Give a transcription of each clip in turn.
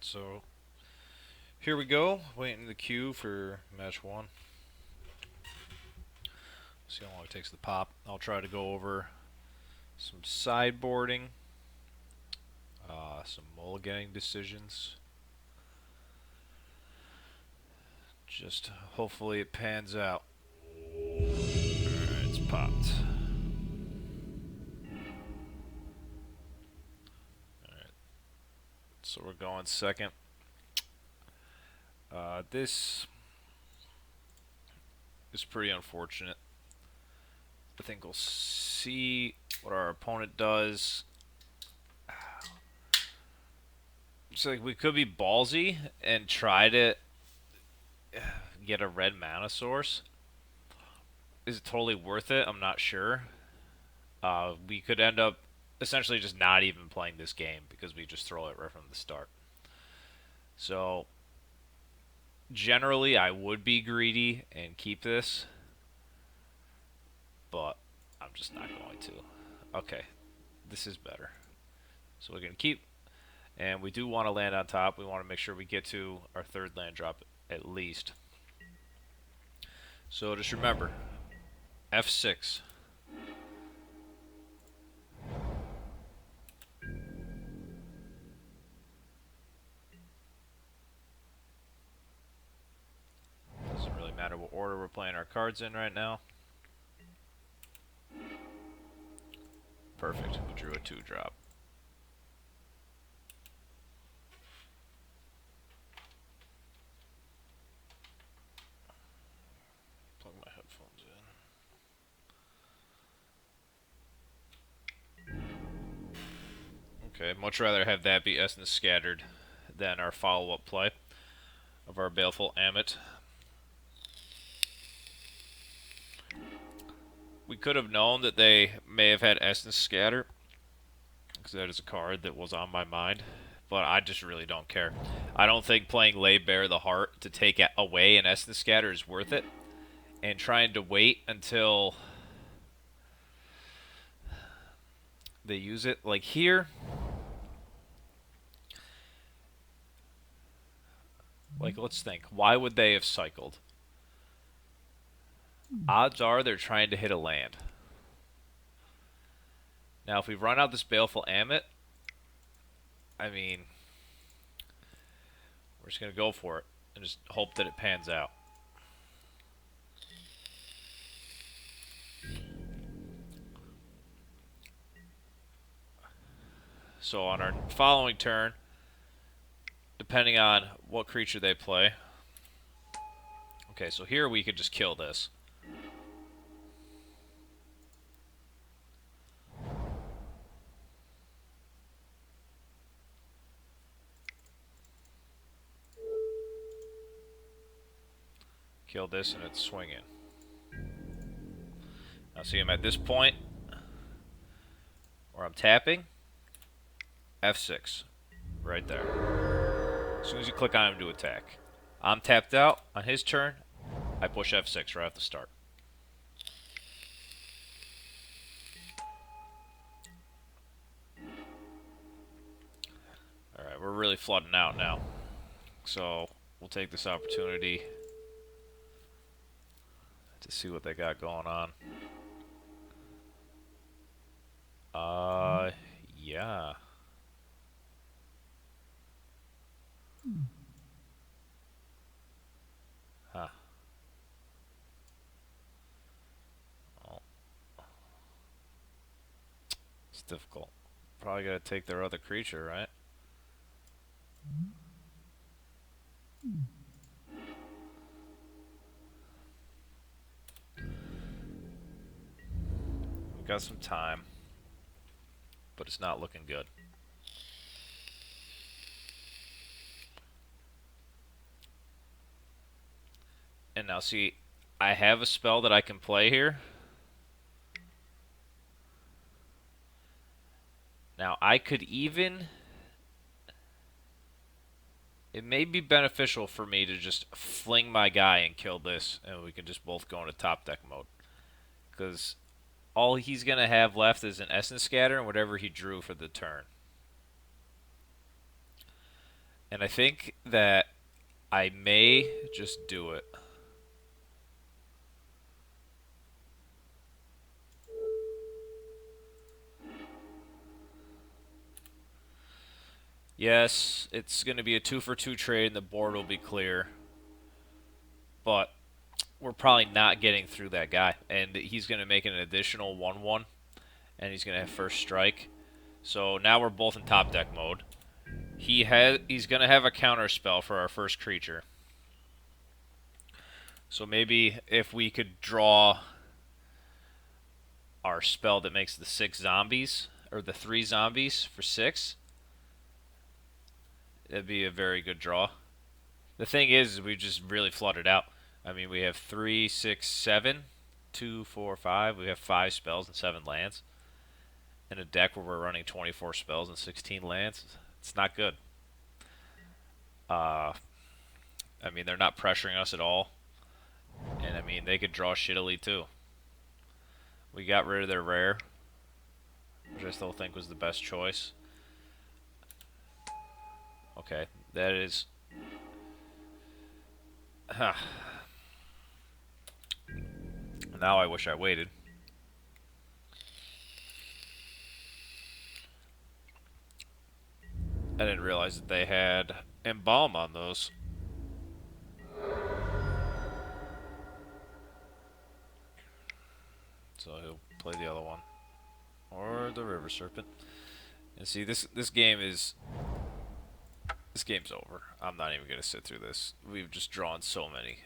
So here we go, waiting in the queue for match one. See how long it takes to pop. I'll try to go over some sideboarding, some mulliganing decisions. Just hopefully it pans out. Alright, it's popped. Alright, so we're going second. This is pretty unfortunate. I think we'll see what our opponent does. So like we could be ballsy and try to get a red mana source. Is it totally worth it? I'm not sure. We could end up essentially just not even playing this game because we just throw it right from the start. So generally I would be greedy and keep this, but I'm just not going to. Okay, this is better. So we're going to keep, and we do want to land on top. We want to make sure we get to our third land drop at least. So just remember, F6. Doesn't really matter what order we're playing our cards in right now. Perfect, we drew a 2-drop. Plug my headphones in. Okay, much rather have that be Essence Scattered than our follow-up play of our Baleful Ammit. We could have known that they may have had Essence Scatter, because that is a card that was on my mind, but I just really don't care. I don't think playing Lay Bare the Heart to take away an Essence Scatter is worth it, and trying to wait until they use it. Like here, like let's think, why would they have cycled? Odds are they're trying to hit a land. Now, if we run out this Baleful Ammit, I mean, we're just going to go for it and just hope that it pans out. So on our following turn, depending on what creature they play. Okay, so here we could just kill this. Kill this and it's swinging. Now see, I'm at this point where I'm tapping. F6. Right there. As soon as you click on him to attack. I'm tapped out. On his turn, I push F6 right off the start. Alright, we're really flooding out now. So, we'll take this opportunity to see what they got going on. Yeah. Huh. Well, it's difficult. Probably gotta take their other creature, right? We've got some time, but it's not looking good. And now see, I have a spell that I can play here. Now I could even... It may be beneficial for me to just fling my guy and kill this, and we can just both go into top deck mode. Because all he's going to have left is an Essence Scatter and whatever he drew for the turn. And I think that I may just do it. Yes, it's going to be a 2 for 2 trade and the board will be clear. But we're probably not getting through that guy. And he's going to make an additional 1/1. And he's going to have first strike. So now we're both in top deck mode. He's going to have a counter spell for our first creature. So maybe if we could draw our spell that makes the 6 zombies, or the 3 zombies for 6, that'd be a very good draw. The thing is, we just really flooded out. I mean, we have 3, 6, 7, 2, 4, 5. We have 5 spells and 7 lands. In a deck where we're running 24 spells and 16 lands, it's not good. Uh, I mean, they're not pressuring us at all. And I mean, they could draw shittily too. We got rid of their rare, which I still think was the best choice. Okay, that is. Huh. Now I wish I waited. I didn't realize that they had embalm on those. So he'll play the other one. Or the River Serpent. And see, this game's over. I'm not even gonna sit through this. We've just drawn so many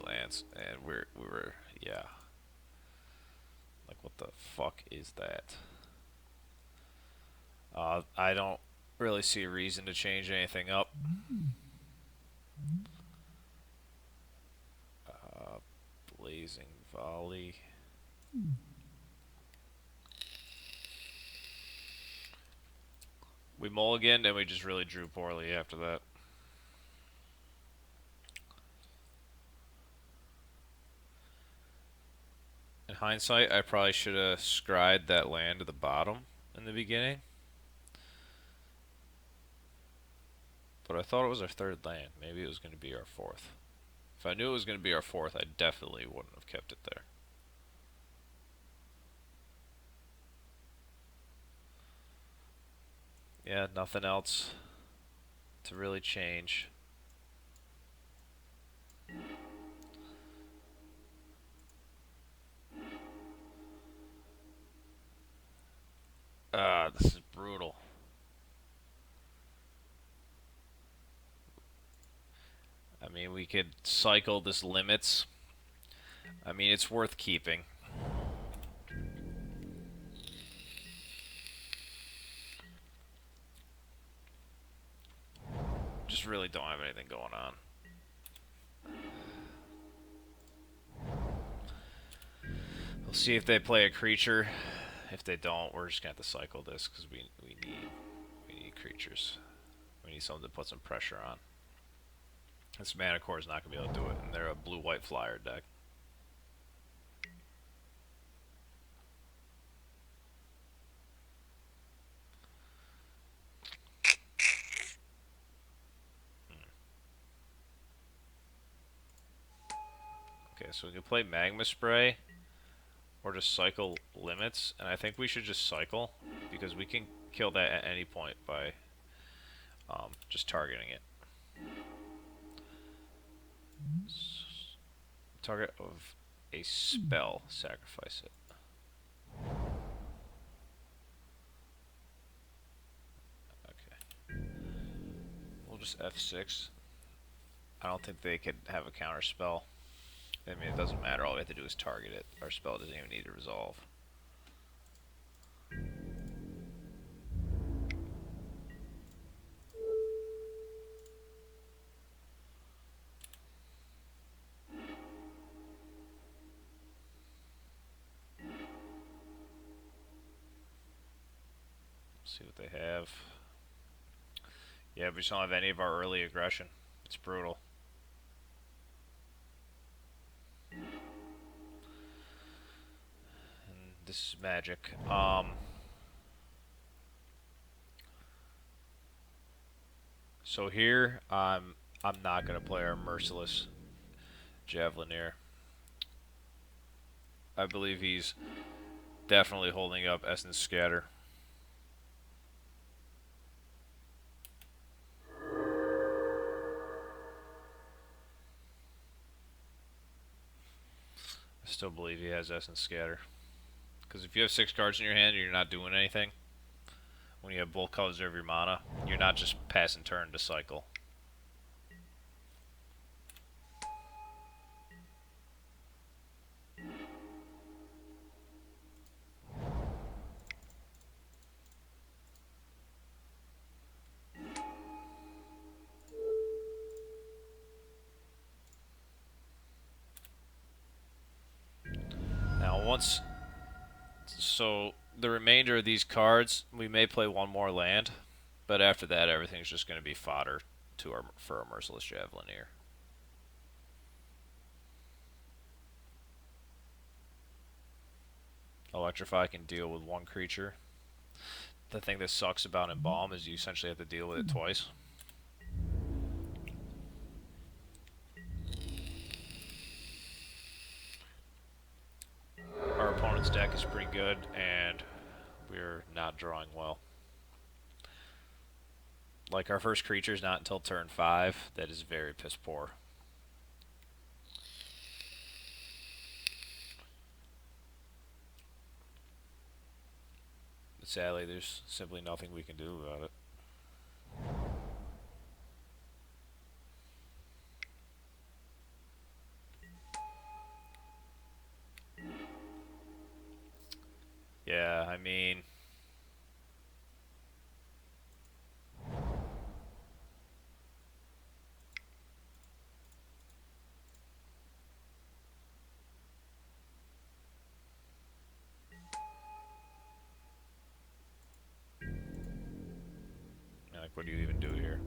lands, and we were yeah. Like what the fuck is that? I don't really see a reason to change anything up. Blazing Volley. We mulliganed and we just really drew poorly after that. In hindsight, I probably should have scried that land to the bottom in the beginning. But I thought it was our third land. Maybe it was going to be our fourth. If I knew it was going to be our fourth, I definitely wouldn't have kept it there. Yeah, nothing else to really change. This is brutal. I mean, we could cycle this limits. I mean, it's worth keeping. Just really don't have anything going on. We'll see if they play a creature. If they don't, we're just gonna have to cycle this because we need creatures. We need something to put some pressure on. This mana core is not gonna be able to do it, and they're a blue-white flyer deck. Okay, so we can play Magma Spray or just cycle limits, and I think we should just cycle because we can kill that at any point by just targeting it. Target of a spell, sacrifice it. Okay. We'll just F6. I don't think they could have a counter spell. I mean, it doesn't matter. All we have to do is target it. Our spell doesn't even need to resolve. See what they have. Yeah, we just don't have any of our early aggression. It's brutal. And this is magic. So here, I'm not gonna play our merciless Javelineer. I believe he's definitely holding up Essence Scatter. I still believe he has Essence Scatter. Because if you have 6 cards in your hand and you're not doing anything, when you have both colors of your mana, you're not just passing turn to cycle. Now, so the remainder of these cards, we may play one more land, but after that, everything's just going to be fodder for our Merciless Javelineer. Electrify can deal with one creature. The thing that sucks about Embalm is you essentially have to deal with it twice. Our opponent's deck is pretty good, and we're not drawing well. Like, our first creature is not until turn 5. That is very piss poor. But sadly, there's simply nothing we can do about it. Yeah, I mean, like, what do you even do here?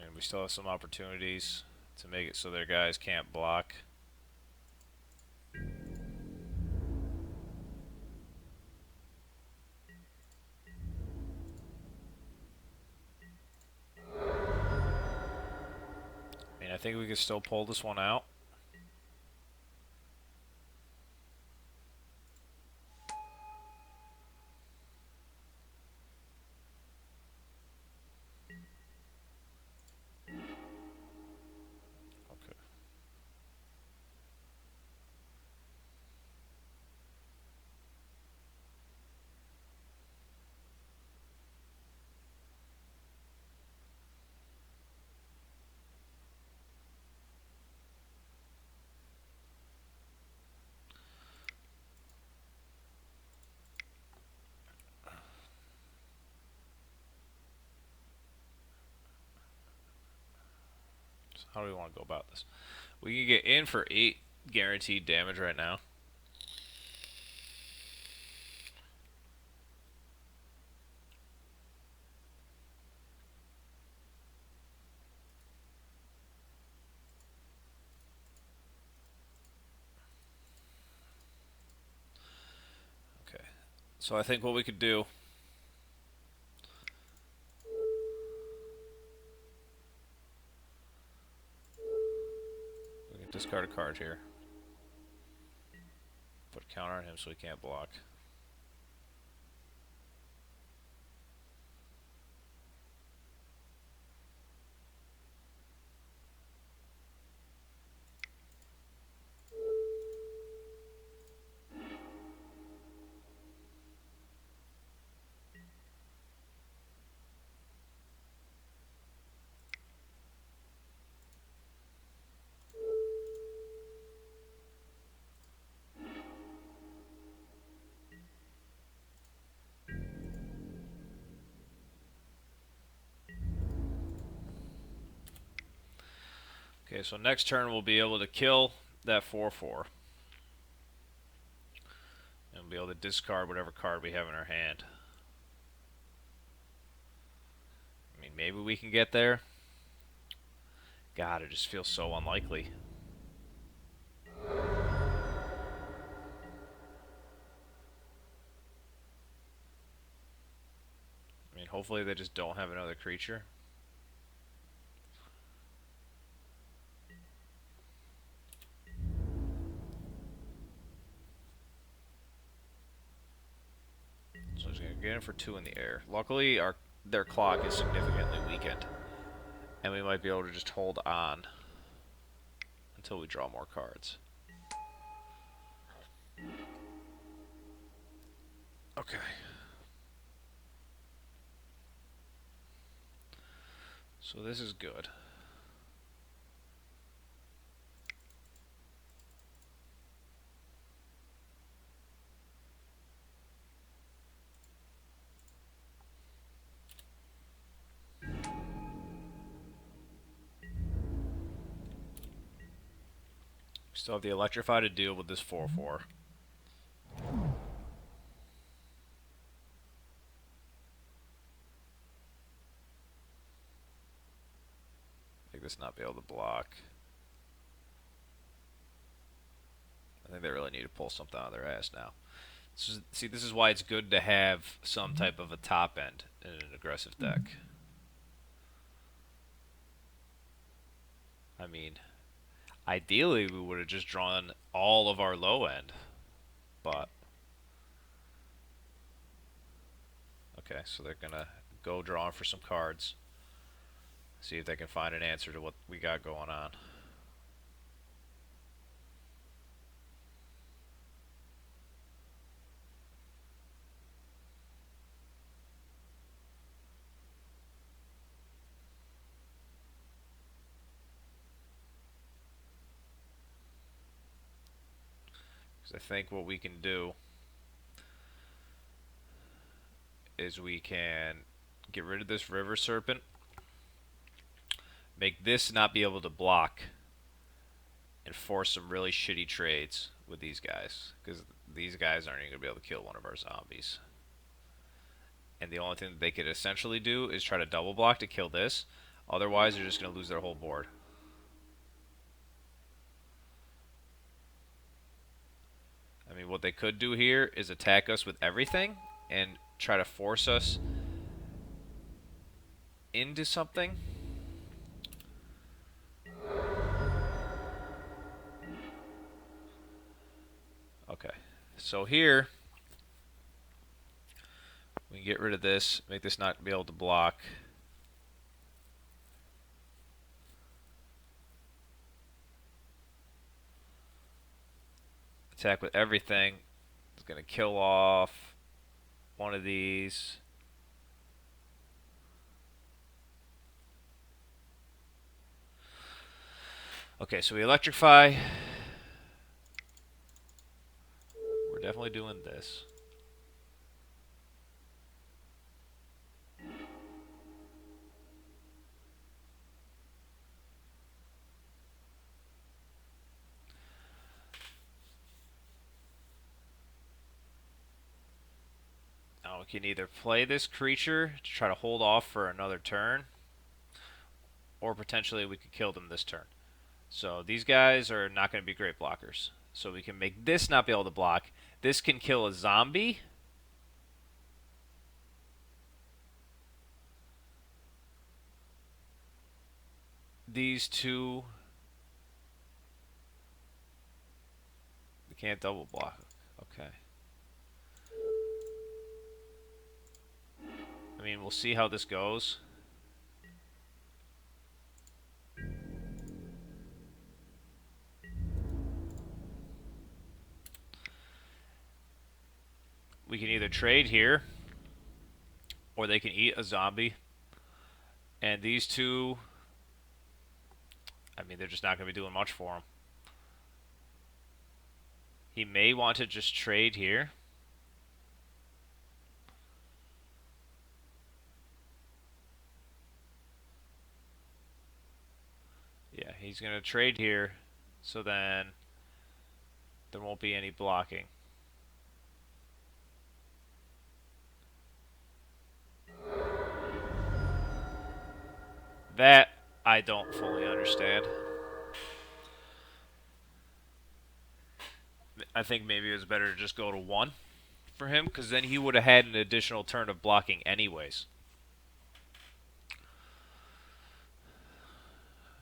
And we still have some opportunities to make it so their guys can't block. I mean, I think we can still pull this one out. Okay. So how do we want to go about this? We can get in for 8 guaranteed damage right now. Okay. So I think what we could do, we can discard a card here. Put a counter on him so he can't block. Okay, so next turn we'll be able to kill that 4/4. be able to discard whatever card we have in our hand. I mean, maybe we can get there. God, it just feels so unlikely. I mean, hopefully they just don't have another creature. So he's going to get in for 2 in the air. Luckily, their clock is significantly weakened. And we might be able to just hold on until we draw more cards. Okay. So this is good. We still have the Electrify to deal with this 4/4. Make this not be able to block. I think they really need to pull something out of their ass now. See, this is why it's good to have some type of a top end in an aggressive deck. I mean, ideally we would have just drawn all of our low end, but okay, so they're gonna go drawing for some cards. See if they can find an answer to what we got going on. Because I think what we can do is we can get rid of this River Serpent, make this not be able to block, and force some really shitty trades with these guys. Because these guys aren't even going to be able to kill one of our zombies. And the only thing that they could essentially do is try to double block to kill this. Otherwise, they're just going to lose their whole board. I mean, what they could do here is attack us with everything and try to force us into something. Okay, so here we can get rid of this, make this not be able to block. Attack with everything. It's going to kill off one of these. Okay, so we electrify. We're definitely doing this. Now we can either play this creature to try to hold off for another turn, or potentially we could kill them this turn. So these guys are not going to be great blockers. So we can make this not be able to block. This can kill a zombie. These two, we can't double block. Okay. I mean, we'll see how this goes. We can either trade here, or they can eat a zombie. And these two, I mean, they're just not going to be doing much for him. He may want to just trade here. Yeah, he's going to trade here, so then there won't be any blocking. That I don't fully understand. I think maybe it was better to just go to one for him, because then he would have had an additional turn of blocking anyways.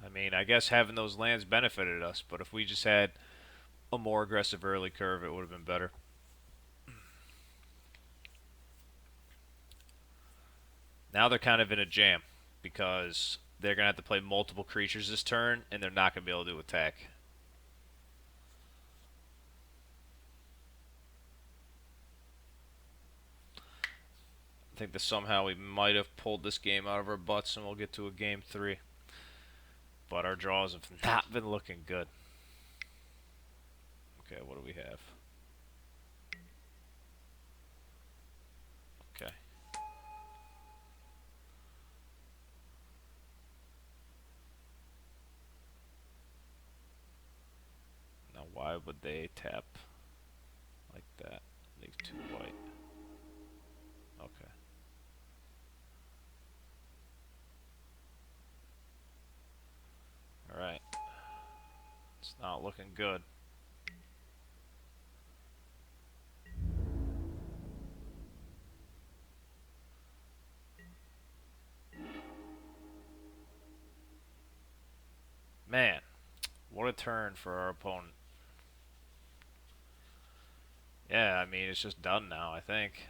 I mean, I guess having those lands benefited us, but if we just had a more aggressive early curve, it would have been better. Now they're kind of in a jam because they're going to have to play multiple creatures this turn, and they're not going to be able to attack. I think that somehow we might have pulled this game out of our butts, and we'll get to a game 3. But our draws have not been looking good. Okay, what do we have? Okay. Now, why would they tap like that? Leave 2 white. Okay. Alright. It's not looking good. Man, what a turn for our opponent. Yeah, I mean, it's just done now, I think.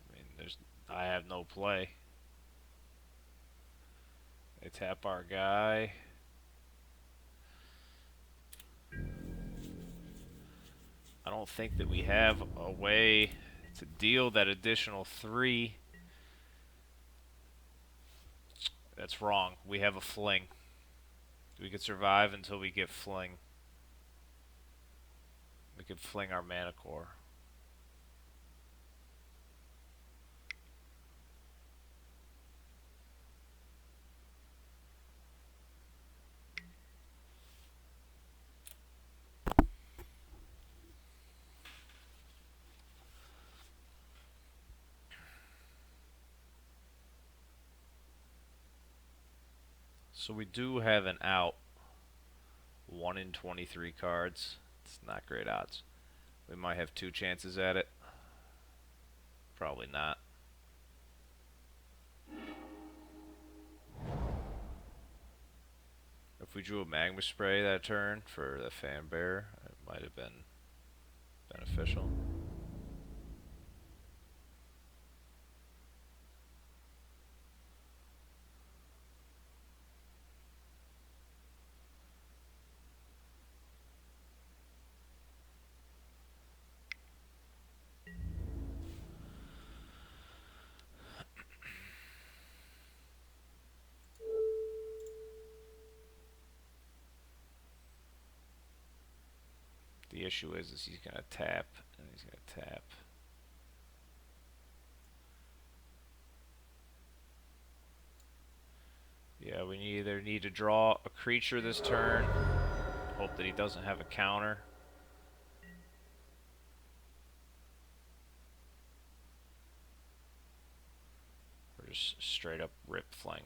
I mean, I have no play. They tap our guy. I don't think that we have a way to deal that additional 3. That's wrong. We have a fling. We could survive until we get fling. We could fling our mana core. So we do have an out. 1 in 23 cards. It's not great odds. We might have 2 chances at it. Probably not. If we drew a magma spray that turn for the fan bear, it might have been beneficial. The issue is he's gonna tap and he's gonna tap. Yeah, we either need to draw a creature this turn, hope that he doesn't have a counter. Or just straight up rip fling.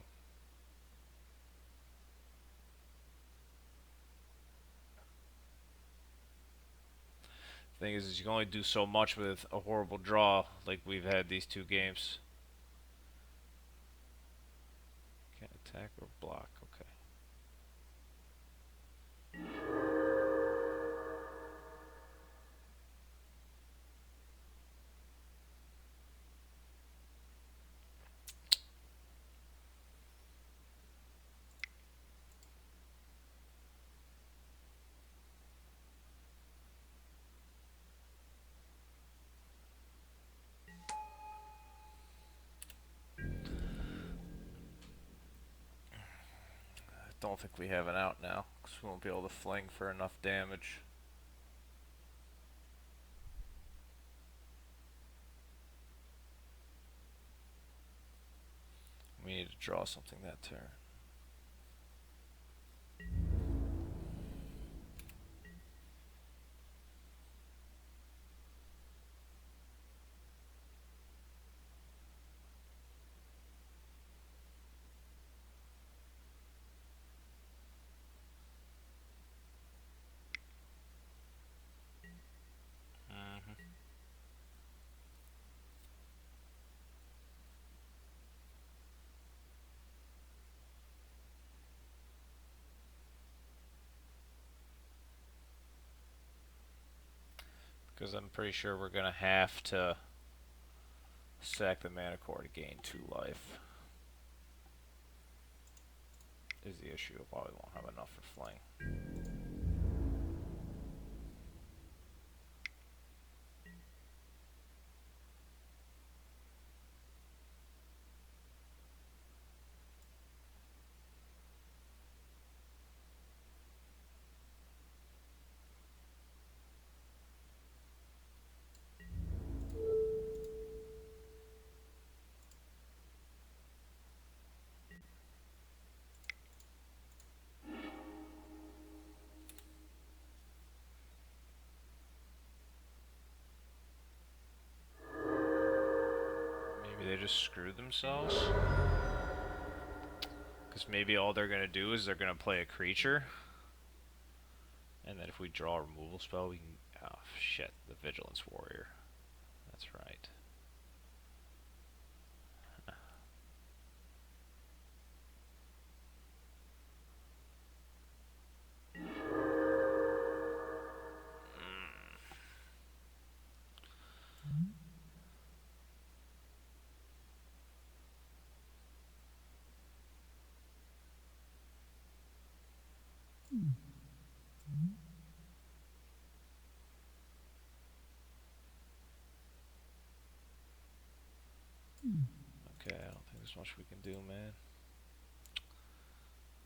Thing is you can only do so much with a horrible draw like we've had these 2 games. Can't attack or block, okay. I don't think we have an out now, because we won't be able to fling for enough damage. We need to draw something that turn. Because I'm pretty sure we're going to have to sack the mana core to gain 2 life. Is the issue. Probably won't have enough for fling. Maybe they just screwed themselves? Because maybe all they're going to do is they're going to play a creature. And then if we draw a removal spell, we can... Oh, shit. The Vigilance Warrior. That's right. Okay, I don't think there's much we can do, man.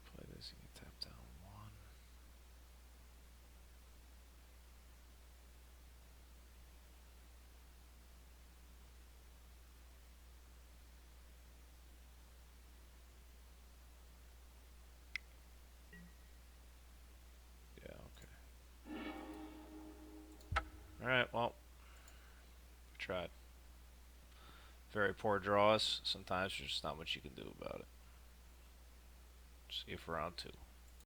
Play this, you can tap down 1. Yeah, okay. Alright, well, tried. Very poor draws. Sometimes there's just not much you can do about it. See you for round 2.